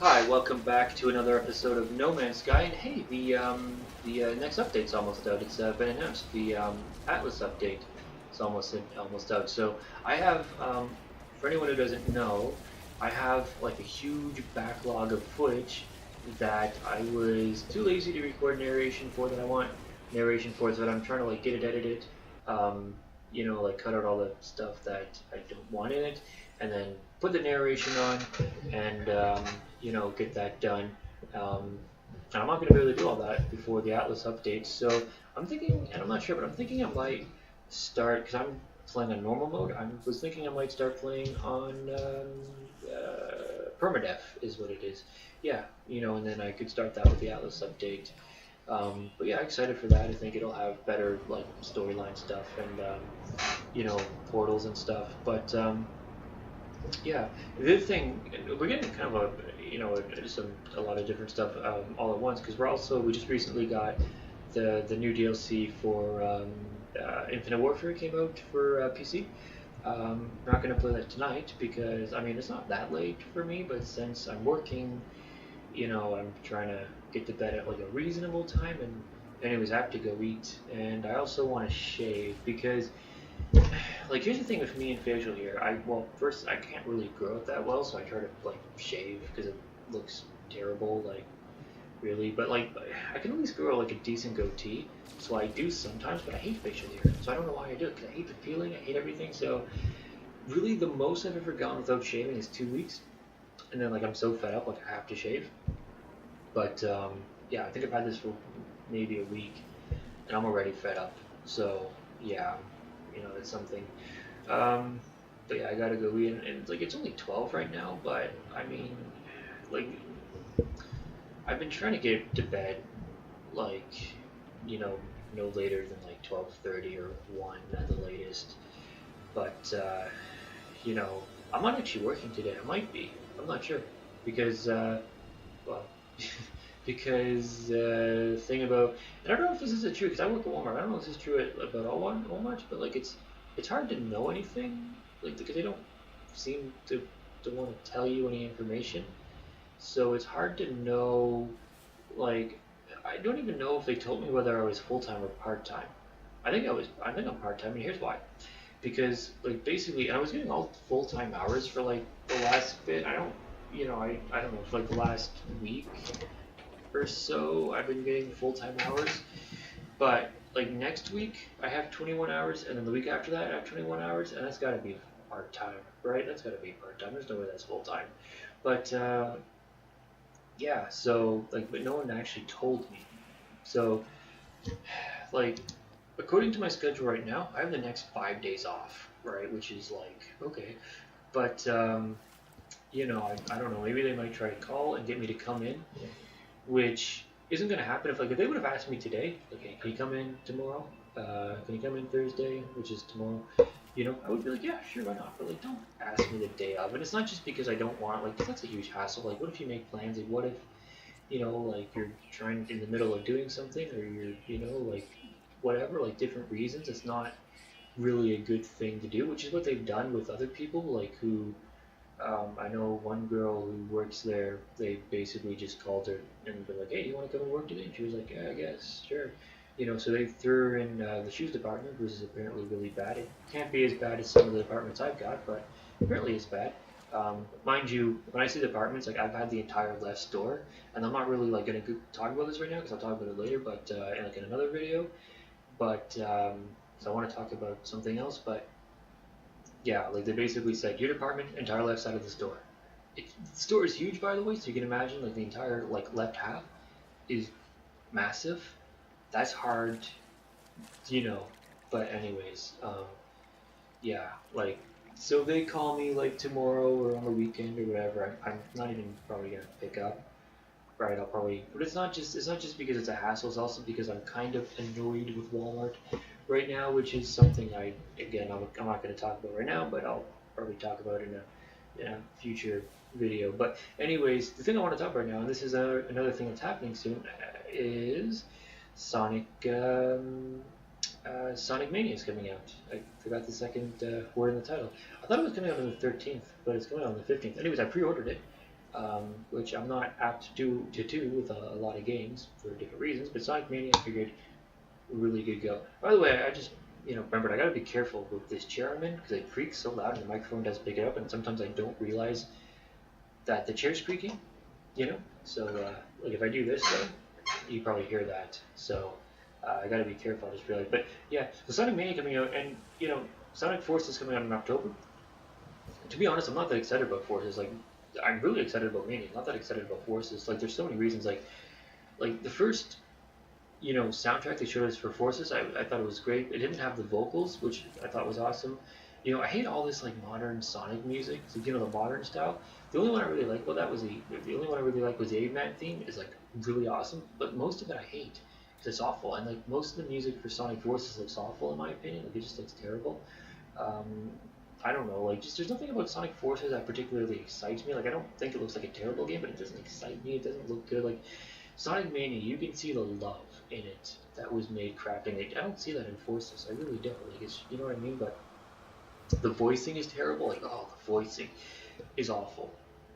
Hi, welcome back to another episode of No Man's Sky. And hey, the next update's almost out. It's been announced. The Atlas update is almost out. So I have, for anyone who doesn't know, I have like a huge backlog of footage that I was too lazy to record narration for. That I want narration for, so that I'm trying to like get it edited. Um, like cut out all the stuff that I don't want in it, and then put the narration on, and get that done. Um, and I'm not going to be able to do all that before the Atlas update. So I'm thinking, and I'm not sure, but I'm thinking I might start, because I'm playing on normal mode. I was thinking I might start playing on permadeath, is what it is. Yeah, and then I could start that with the Atlas update. But yeah, excited for that. I think it'll have better like storyline stuff and portals and stuff. But yeah, the other thing, we're getting kind of just a lot of different stuff all at once because we just recently got the new DLC for Infinite Warfare came out for PC. I'm not gonna play that tonight because I mean it's not that late for me, but since I'm working, I'm trying to get to bed at like a reasonable time, and anyways, I have to go eat, and I also want to shave because like here's the thing with me and facial hair. First I can't really grow it that well, so I try to like shave because it looks terrible, like really. But like I can at least grow like a decent goatee, so I do sometimes. But I hate facial hair, so I don't know why I do it because I hate the feeling, I hate everything. So really, the most I've ever gone without shaving is 2 weeks, and then like I'm so fed up, like I have to shave. But yeah, I think I've had this for maybe a week, and I'm already fed up. So yeah, it's something. Um, but yeah, I gotta go eat, and like it's only 12 right now. But I mean, like I've been trying to get to bed, like you know, no later than like 12:30 or 1 at the latest. But you know, I'm not actually working today. I might be. I'm not sure because well, because thing about, and I don't know if this is true because I work at Walmart. I don't know if this is true about Walmart, but like it's hard to know anything like because they don't seem to want to tell you any information. So it's hard to know. Like I don't even know if they told me whether I was full time or part time. I think I was. I think I'm part time, and here's why. Because like basically, I was getting all full time hours for like the last bit. I don't. I don't know, for like the last week or so I've been getting full time hours. But like next week I have 21 hours, and then the week after that I have 21 hours, and that's got to be part time, right? That's got to be part time. There's no way that's full time. But yeah, so like, but no one actually told me. So like, according to my schedule right now, I have the next 5 days off, right? Which is like okay, but I don't know. Maybe they might try to call and get me to come in, which isn't going to happen. If they would have asked me today, like, hey, can you come in tomorrow? Can you come in Thursday, which is tomorrow? I would be like, yeah, sure, why not? But like, don't ask me the day of. And it's not just because I don't want, like, 'cause that's a huge hassle. Like, what if you make plans? Like, what if, like you're trying in the middle of doing something, or you're, like, whatever, like different reasons. It's not really a good thing to do, which is what they've done with other people, like who I know one girl who works there. They basically just called her and been like, "Hey, you want to come and work today?" And she was like, "Yeah, I guess, sure." So they threw her in the shoes department, which is apparently really bad. It can't be as bad as some of the departments I've got, but apparently it's bad. Mind you, when I say departments, like I've had the entire left store, and I'm not really like gonna talk about this right now because I'll talk about it later, but in another video. But so I want to talk about something else, but yeah, like they basically said your department, entire left side of the store. The store is huge, by the way, so you can imagine like the entire like left half is massive. That's hard, you know. But anyways, yeah, like so they call me like tomorrow or on the weekend or whatever. I'm not even probably gonna pick up. Right, I'll probably, but it's not just because it's a hassle. It's also because I'm kind of annoyed with Walmart right now, which is something I'm not going to talk about right now, but I'll probably talk about in a future video. But anyways, the thing I want to talk about right now, and this is another thing that's happening soon, is Sonic Sonic Mania is coming out. I forgot the second word in the title. I thought it was coming out on the 13th, but it's coming out on the 15th. Anyways, I pre-ordered it. which I'm not apt to do with a lot of games for different reasons. But Sonic Mania, I figured really good go. By the way, I just remembered I gotta be careful with this chair I'm in because it creaks so loud and the microphone does pick it up, and sometimes I don't realize that the chair's creaking. You know, so like if I do this, though, you probably hear that. So I gotta be careful. I just realized, but yeah, so Sonic Mania coming out, and Sonic Forces coming out in October. To be honest, I'm not that excited about Forces. Like, I'm really excited about Mania. Not that excited about Forces. Like, there's so many reasons. Like the first soundtrack they showed us for Forces, I thought it was great. It didn't have the vocals, which I thought was awesome. I hate all this like modern Sonic music, so, the modern style. The only one I really like about that was the only one I really like was the Eggman theme. Is like really awesome, but most of it I hate because it's awful. And like most of the music for Sonic Forces looks awful in my opinion. Like it just looks terrible. Um, I don't know, like just there's nothing about Sonic Forces that particularly excites me. Like I don't think it looks like a terrible game, but it doesn't excite me. It doesn't look good. Like Sonic Mania, you can see the love in it that was made crafting it. I don't see that in Forces. I really don't. Like it's, you know what I mean? But the voicing is terrible. Like the voicing is awful.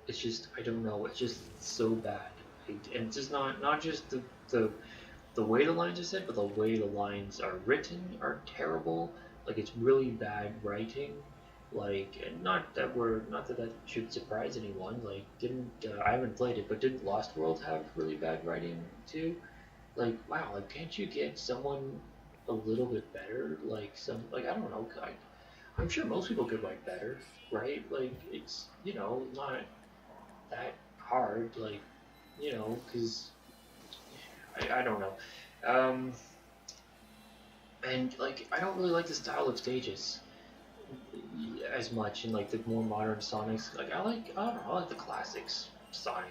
It's just I don't know. It's just so bad. And it's just not just the way the lines are said, but the way the lines are written are terrible. Like it's really bad writing. Like, and not that should surprise anyone. Like, didn't I haven't played it, but didn't Lost World have really bad writing too? Like, wow, like can't you get someone a little bit better? Like I don't know. I'm sure most people could write better, right? Like it's not that hard. Like because I don't know. Um, and like I don't really like the style of stages as much in like the more modern Sonics. Like I don't know, I like the classics Sonic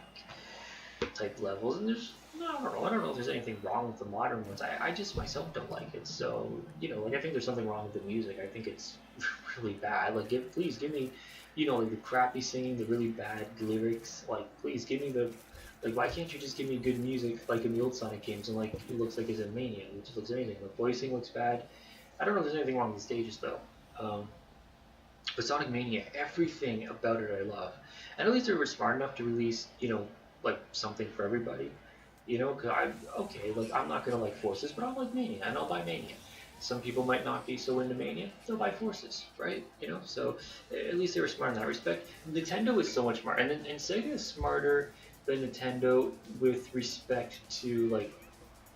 type levels, and I don't know if there's anything wrong with the modern ones. I just myself don't like it. So like I think there's something wrong with the music. I think it's really bad. Like please give me, like the crappy singing, the really bad lyrics. Like please give me the like, why can't you just give me good music like in the old Sonic games and like it looks like it's in Mania, which looks amazing. The voicing looks bad. I don't know if there's anything wrong with the stages though. Um, but Sonic Mania, everything about it I love. And at least they were smart enough to release, like something for everybody. Cause okay, like I'm not gonna like Forces, but I'll like Mania and I'll buy Mania. Some people might not be so into Mania, they'll buy Forces, right? So at least they were smart in that respect. Nintendo is so much smarter, and Sega is smarter than Nintendo with respect to like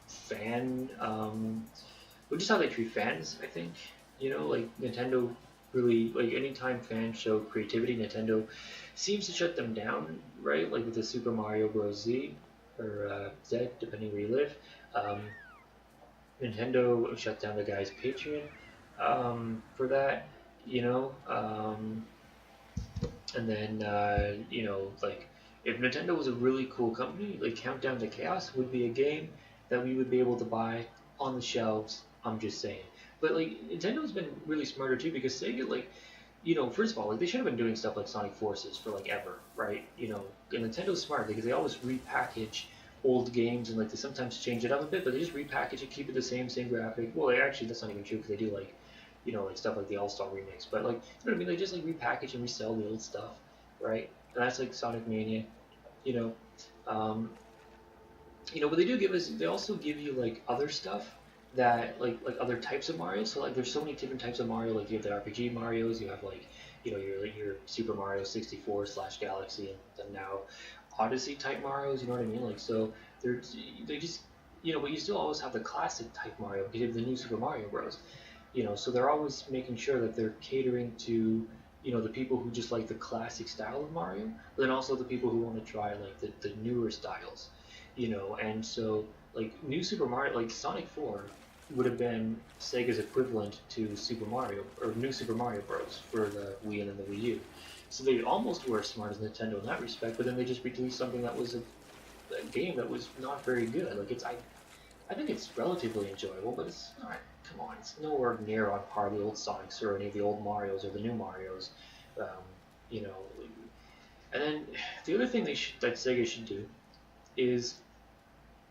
fan, well, just how they treat fans. I think like Nintendo really like anytime fans show creativity, Nintendo seems to shut them down, right? Like with the Super Mario Bros. Z or Z, depending where you live. Um, Nintendo shut down the guy's Patreon for that, you know. And then like if Nintendo was a really cool company, like Countdown to Chaos would be a game that we would be able to buy on the shelves. I'm just saying. But like Nintendo's been really smarter too because Sega like first of all, like they should have been doing stuff like Sonic Forces for like ever, right? And Nintendo's smart because they always repackage old games and like they sometimes change it up a bit, but they just repackage it, keep it the same graphic. Well, actually that's not even true because they do like like stuff like the All Star remix, but like what I mean? They just like repackage and resell the old stuff, right? And that's like Sonic Mania, you know. Um, but they do give us. They also give you like other stuff that like other types of Mario. So like there's so many different types of Mario. Like you have the RPG Mario's. You have like your Super Mario 64 / Galaxy, and then now Odyssey type Mario's. You know what I mean? Like so they just but you still always have the classic type Mario because you have the new Super Mario Bros. So they're always making sure that they're catering to the people who just like the classic style of Mario, but then also the people who want to try like the newer styles, and so like new Super Mario, like Sonic 4 would have been Sega's equivalent to Super Mario or New Super Mario Bros. For the Wii and then the Wii U. So they almost were as smart as Nintendo in that respect, but then they just released something that was a game that was not very good. Like I think it's relatively enjoyable, but it's not. Come on, it's nowhere near on par with the old Sonics or any of the old Mario's or the new Mario's. Um, you know, and then the other thing that Sega should do is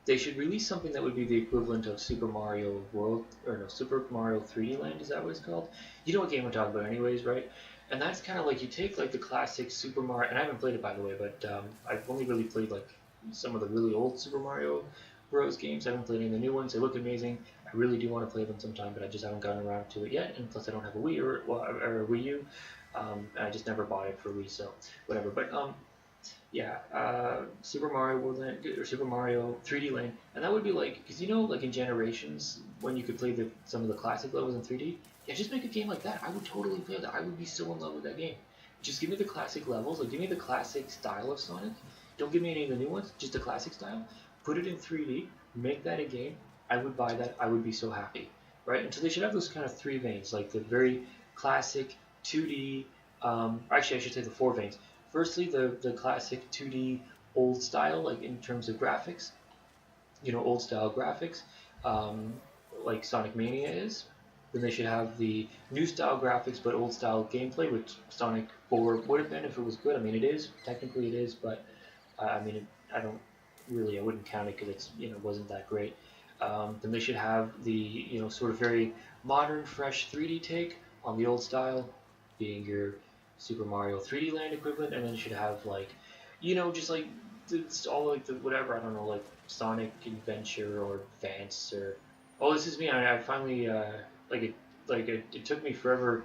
they should release something that would be the equivalent of Super Mario World or no Super Mario 3D Land. Is that what it's called? You know what game I'm talking about, anyways, right? And that's kind of like you take like the classic Super Mario, and I haven't played it by the way, but I've only really played like some of the really old Super Mario Bros. Games. I haven't played any of the new ones. They look amazing. I really do want to play them sometime, but I just haven't gotten around to it yet. And plus, I don't have a Wii or a Wii U, and I just never bought it for Wii, so whatever. But yeah, Super Mario World Land or Super Mario 3D Land, and that would be like, because you know, like in Generations, when you could play some of the classic levels in 3D, yeah, just make a game like that. I would totally play that. I would be so in love with that game. Just give me the classic levels, like give me the classic style of Sonic. Don't give me any of the new ones, just the classic style. Put it in 3D, make that a game. I would buy that. I would be so happy, right? And so they should have those kind of three veins, like the very classic 2D. Actually, I should say the four veins. Firstly, the classic 2D old style, like in terms of graphics, old style graphics, um, like Sonic Mania is. Then they should have the new style graphics but old style gameplay, which Sonic 4 would have been if it was good. I mean, it is technically it is, but I mean, I don't really, I wouldn't count it because it's wasn't that great. Then they should have the sort of very modern, fresh 3D take on the old style, being your Super Mario 3D Land equivalent, and then you should have like, just like it's all like the whatever I don't know, like Sonic Adventure or Advance or oh, this is me. I finally like it it took me forever,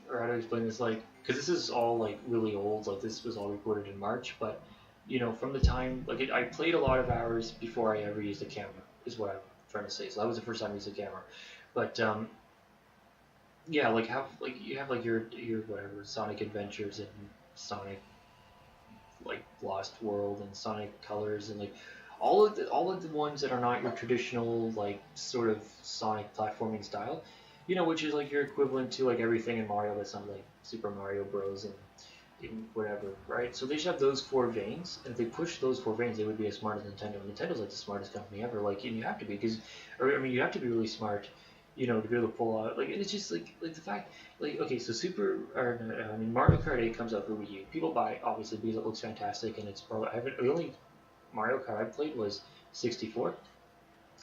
or how to explain this, like because this is all like really old, like this was all recorded in March, but from the time like I played a lot of hours before I ever used a camera is what I'm trying to say. So that was the first time I used a camera, but yeah, like have like you have like your whatever Sonic Adventures and Sonic like Lost World and Sonic Colors and like all of the ones that are not your traditional like sort of Sonic platforming style, which is like your equivalent to like everything in Mario that's not like Super Mario Bros. And whatever, right? So they should have those four veins, and if they push those four veins, they would be as smart as Nintendo. Nintendo is like the smartest company ever, like, and you have to be because, or I mean, you have to be really smart, to be able to pull out like, and it's just like the fact, like, okay, so I mean, Mario Kart 8 comes out for Wii U. People buy it obviously because it looks fantastic, and it's probably the only Mario Kart I played was 64.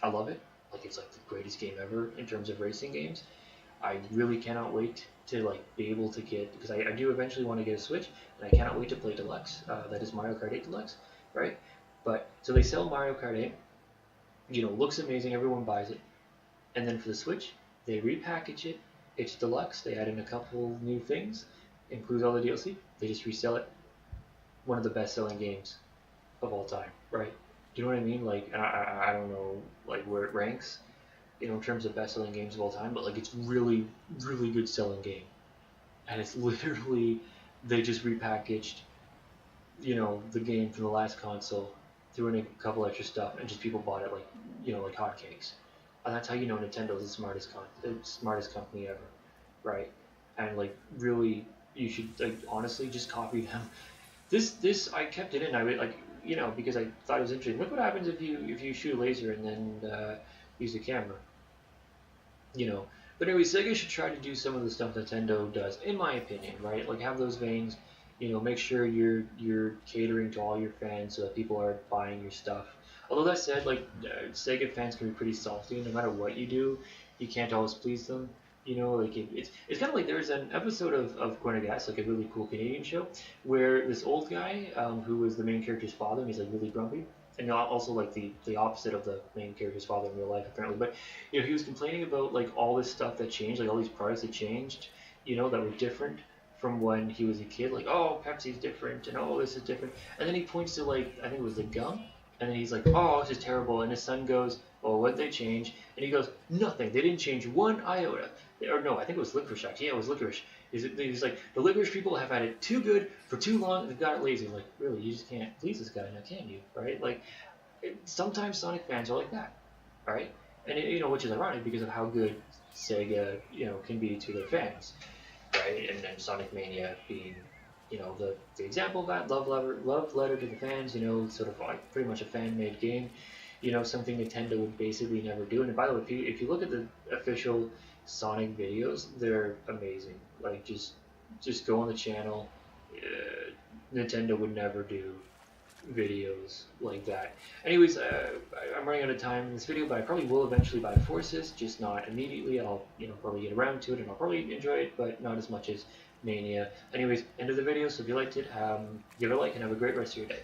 I love it. Like it's like the greatest game ever in terms of racing games. I really cannot wait to like be able to get because I do eventually want to get a Switch, and I cannot wait to play Deluxe. That is Mario Kart 8 Deluxe, right? But so they sell Mario Kart 8, looks amazing, everyone buys it, and then for the Switch, they repackage it. It's Deluxe. They add in a couple new things, includes all the DLC. They just resell it. One of the best-selling games of all time, right? Do you know what I mean? Like I don't know like where it ranks, in terms of best-selling games of all time, but like it's really, really good selling game, and it's literally they just repackaged, the game from the last console, threw in a couple extra stuff, and just people bought it like, like hotcakes, and that's how you know Nintendo's the smartest company ever, right? And like really, you should like honestly just copy them. This I kept it in. I would like because I thought it was interesting. Look what happens if you shoot a laser and then use the camera you know. But anyway, Sega should try to do some of the stuff Nintendo does, in my opinion, right? Like have those veins, make sure you're catering to all your fans so that people are buying your stuff. Although that said, like Sega fans can be pretty salty. No matter what you do, you can't always please them. Like it's kind of like there's an episode of Corner Gas, like a really cool Canadian show, where this old guy who was the main character's father, and he's like really grumpy, and also like the opposite of the main character's father in real life apparently. But he was complaining about like all this stuff that changed, like all these products that changed, that were different from when he was a kid. Like, oh, Pepsi's different, and oh, this is different. And then he points to like I think it was the gum, and then he's like, oh, this is terrible. And his son goes, oh, what'd they change? And he goes, nothing. They didn't change one iota. Or no, I think it was licorice. Actually, yeah, it was licorice. He's like, the licorice people have had it too good for too long, and they've got it lazy. Like, really, you just can't please this guy now, can you? Right? Like, sometimes Sonic fans are like that, right? And which is ironic because of how good Sega, can be to their fans, right? And then Sonic Mania being, the example of that love letter to the fans, sort of like pretty much a fan-made game, something Nintendo would basically never do. And by the way, if you look at the official Sonic videos, they're amazing. Like just go on the channel. Nintendo would never do videos like that. Anyways, I'm running out of time in this video, but I probably will eventually buy Forces, just not immediately. I'll, probably get around to it, and I'll probably enjoy it, but not as much as Mania. Anyways, end of the video. So if you liked it, give it a like, and have a great rest of your day.